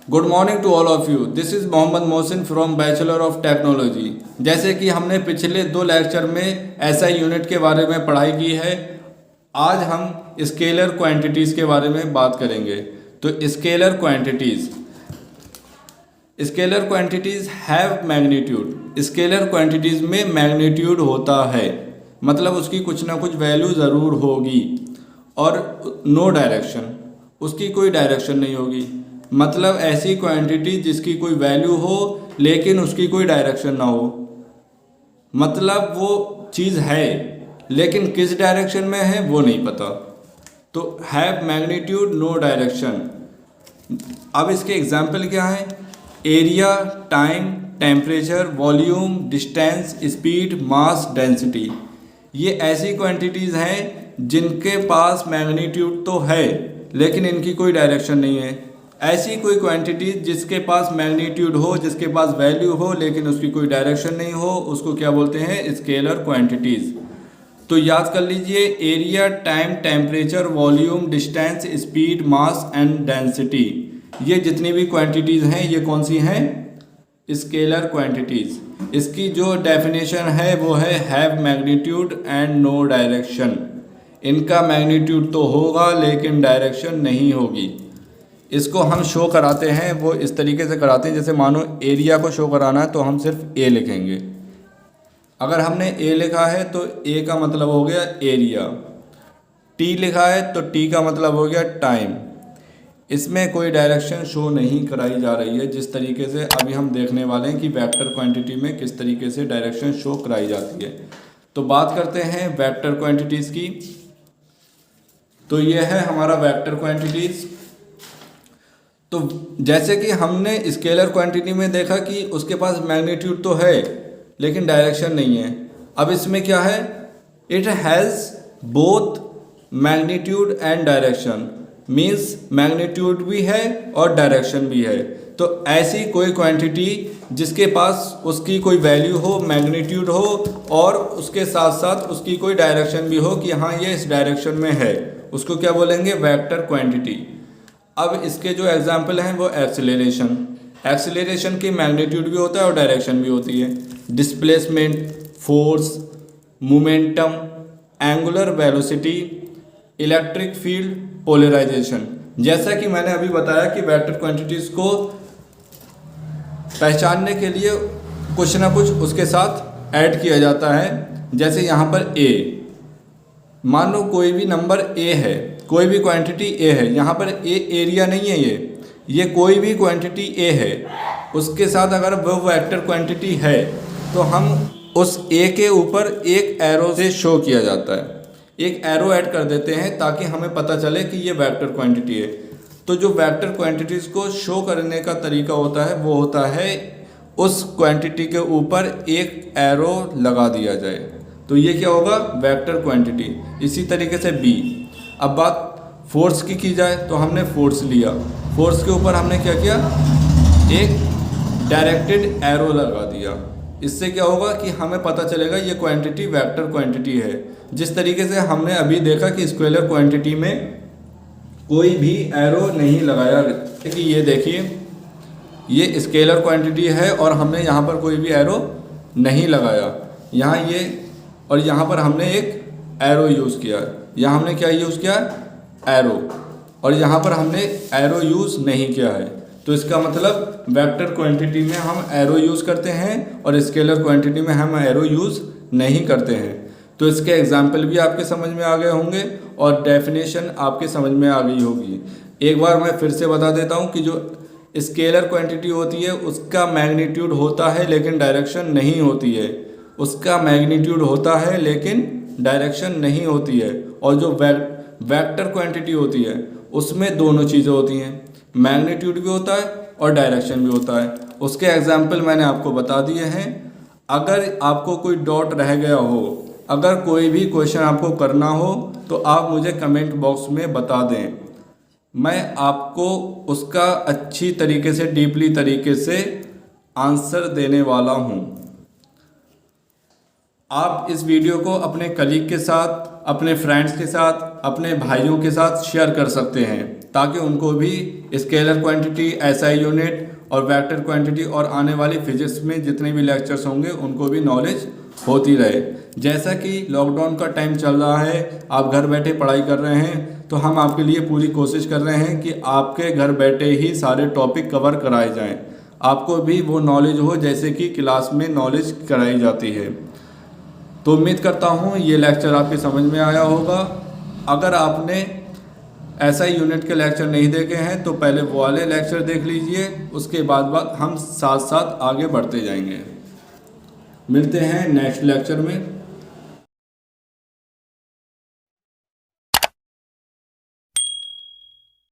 Good morning to all of you. This is Mohammad Mohsin from bachelor of technology. जैसे कि हमने पिछले 2 लेक्चर में एसआई यूनिट के बारे में पढ़ाई की है, आज हम स्केलर क्वांटिटीज़ के बारे में बात करेंगे। तो scalar quantities have magnitude. Scalar quantities में मैग्नीट्यूड होता है, मतलब उसकी कुछ ना कुछ वैल्यू ज़रूर होगी। और नो डायरेक्शन, उसकी कोई डायरेक्शन नहीं होगी। मतलब ऐसी क्वांटिटी जिसकी कोई वैल्यू हो लेकिन उसकी कोई डायरेक्शन ना हो। मतलब वो चीज़ है लेकिन किस डायरेक्शन में है वो नहीं पता। तो हैव मैग्नीट्यूड नो डायरेक्शन। अब इसके एग्जाम्पल क्या हैं? Area, time, temperature, volume, distance, speed, mass, density. ये ऐसी क्वांटिटीज़ हैं जिनके पास मैग्नीट्यूड तो है लेकिन इनकी कोई डायरेक्शन नहीं है। ऐसी कोई क्वांटिटी जिसके पास मैग्नीट्यूड हो, जिसके पास वैल्यू हो लेकिन उसकी कोई डायरेक्शन नहीं हो, उसको क्या बोलते हैं? Scalar quantities. तो याद कर लीजिए, area, time, temperature, volume, distance, speed, mass and density, ये जितनी भी क्वांटिटीज़ हैं ये कौन सी हैं? Scalar quantities. इसकी जो डेफिनेशन है वो है have magnitude and no direction. इनका मैग्नीट्यूड तो होगा लेकिन डायरेक्शन नहीं होगी। इसको हम शो कराते हैं, वो इस तरीके से कराते हैं जैसे मानो एरिया को शो कराना है तो हम सिर्फ ए लिखेंगे। अगर हमने ए लिखा है तो ए का मतलब हो गया एरिया, टी लिखा है तो टी का मतलब हो गया टाइम। इसमें कोई डायरेक्शन शो नहीं कराई जा रही है, जिस तरीके से अभी हम देखने वाले हैं कि वेक्टर क्वांटिटी में किस तरीके से डायरेक्शन शो कराई जाती है। तो बात करते हैं वेक्टर क्वांटिटीज़ की। तो ये है हमारा वेक्टर क्वांटिटीज़। तो जैसे कि हमने स्केलर क्वांटिटी में देखा कि उसके पास मैग्नीट्यूड तो है लेकिन डायरेक्शन नहीं है। अब इसमें क्या है? It has both magnitude and direction, means magnitude भी है और डायरेक्शन भी है। तो ऐसी कोई क्वांटिटी जिसके पास उसकी कोई वैल्यू हो, मैग्नीट्यूड हो और उसके साथ साथ उसकी कोई डायरेक्शन भी हो कि हाँ ये इस डायरेक्शन में है, उसको क्या बोलेंगे? Vector quantity. अब इसके जो एग्जाम्पल हैं वो एक्सेलरेशन की मैग्नीट्यूड भी होता है और डायरेक्शन भी होती है। Displacement, force, momentum, angular velocity, electric field, polarisation. जैसा कि मैंने अभी बताया कि वेक्टर क्वांटिटीज़ को पहचानने के लिए कुछ ना कुछ उसके साथ ऐड किया जाता है। जैसे यहाँ पर ए, मान लो कोई भी नंबर ए है, कोई भी क्वांटिटी ए है। यहाँ पर ए एरिया नहीं है, ये कोई भी क्वांटिटी ए है, उसके साथ अगर वो वेक्टर क्वांटिटी है तो हम उस ए के ऊपर एक एरो से शो किया जाता है, एक एरो ऐड कर देते हैं ताकि हमें पता चले कि ये वेक्टर क्वांटिटी है। तो जो वेक्टर क्वांटिटीज़ को शो करने का तरीका होता है वो होता है उस क्वांटिटी के ऊपर एक एरो लगा दिया जाए, तो ये क्या होगा? Vector quantity. इसी तरीके से बी। अब बात फोर्स की जाए तो हमने फोर्स लिया, फोर्स के ऊपर हमने क्या किया? एक डायरेक्टेड एरो लगा दिया। इससे क्या होगा कि हमें पता चलेगा ये क्वांटिटी वेक्टर क्वांटिटी है। जिस तरीके से हमने अभी देखा कि स्केलर क्वांटिटी में कोई भी एरो नहीं लगाया, कि ये देखिए ये स्केलर क्वांटिटी है और हमने यहाँ पर कोई भी एरो नहीं लगाया। यहाँ ये और यहाँ पर हमने एक एरो यूज़ किया। यहाँ हमने क्या यूज़ किया? एरो। और यहाँ पर हमने एरो यूज़ नहीं किया है। तो इसका मतलब वेक्टर क्वांटिटी में हम एरो यूज़ करते हैं और स्केलर क्वांटिटी में हम एरो यूज़ नहीं करते हैं। तो इसके एग्जाम्पल भी आपके समझ में आ गए होंगे और डेफिनेशन आपके समझ में आ गई होगी। एक बार मैं फिर से बता देता हूँ कि जो स्केलर क्वांटिटी होती है उसका मैग्नीट्यूड होता है लेकिन डायरेक्शन नहीं होती है। उसका मैग्नीट्यूड होता है लेकिन डायरेक्शन नहीं होती है। और जो वेक्टर क्वांटिटी होती है उसमें दोनों चीज़ें होती हैं, मैग्नीट्यूड भी होता है और डायरेक्शन भी होता है। उसके एग्जाम्पल मैंने आपको बता दिए हैं। अगर आपको कोई डाउट रह गया हो, अगर कोई भी क्वेश्चन आपको करना हो तो आप मुझे कमेंट बॉक्स में बता दें, मैं आपको उसका अच्छी तरीके से, डीपली तरीके से आंसर देने वाला हूँ। आप इस वीडियो को अपने कलीग के साथ अपने फ्रेंड्स के साथ, अपने भाइयों के साथ शेयर कर सकते हैं, ताकि उनको भी स्केलर क्वांटिटी, एसआई यूनिट और वेक्टर क्वांटिटी और आने वाली फिजिक्स में जितने भी लेक्चर्स होंगे उनको भी नॉलेज होती रहे। जैसा कि लॉकडाउन का टाइम चल रहा है, आप घर बैठे पढ़ाई कर रहे हैं, तो हम आपके लिए पूरी कोशिश कर रहे हैं कि आपके घर बैठे ही सारे टॉपिक कवर कराए जाएं, आपको भी वो नॉलेज हो जैसे कि क्लास में नॉलेज कराई जाती है। तो उम्मीद करता हूँ ये लेक्चर आपके समझ में आया होगा। अगर आपने एसआई यूनिट के लेक्चर नहीं देखे हैं तो पहले वो वाले लेक्चर देख लीजिए, उसके बाद हम साथ साथ आगे बढ़ते जाएंगे। मिलते हैं नेक्स्ट लेक्चर में।